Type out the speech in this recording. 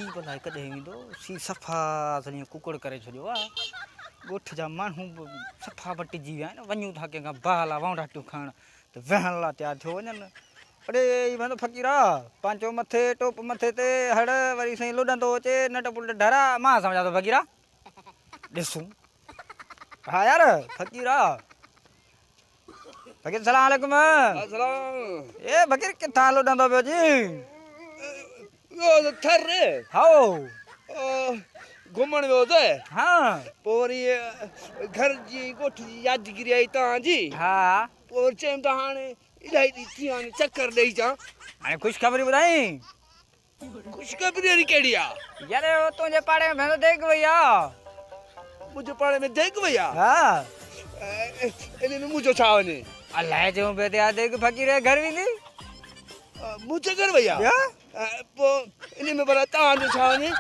C भला कॾहिं ईंदो सी सफ़ा सॼी कुकड़ करे छॾियो आहे ॻोठ जा माण्हू सफ़ा बटिजी विया आहिनि वञूं था कंहिंखां बहाला वांडाटियूं खणण त वेहण लाइ तयारु थियो वञनि अड़े भाई फ़क़ीरा पंहिंजो मथे टोप मथे ते हड़ वरी साईं लुॾंदो अचे नट पुट डरा मां सम्झां थो फ़क़ीरा ॾिसूं हा यार फ़क़ीरा फ़क़ीर सलाम अलैकुम ए फ़क़ीर किथां लुॾंदो पियो जी थर हाओ घुमण वियो त हा पोइ वरी घर जी ॻोठ जी यादगिरी आई तव्हांजी हा पोइ चयमि त हाणे इलाही ॾींहं थी विया आहिनि चकर ॾेई अचां हाणे ख़ुशख़बरी ॿुधाई ख़ुशख़बरी वारी कहिड़ी आहे यार तुंहिंजे पाड़े में भेण देग वई आहे मुंहिंजे पाड़े में देग वई आहे हा इन में मुंहिंजो छा वञे अलाए चऊं पियो त देग फ़क़ीर जे घर वेंदी मुंहिंजे घर वई आहे पोइ इन में भला तव्हांजो छा वञे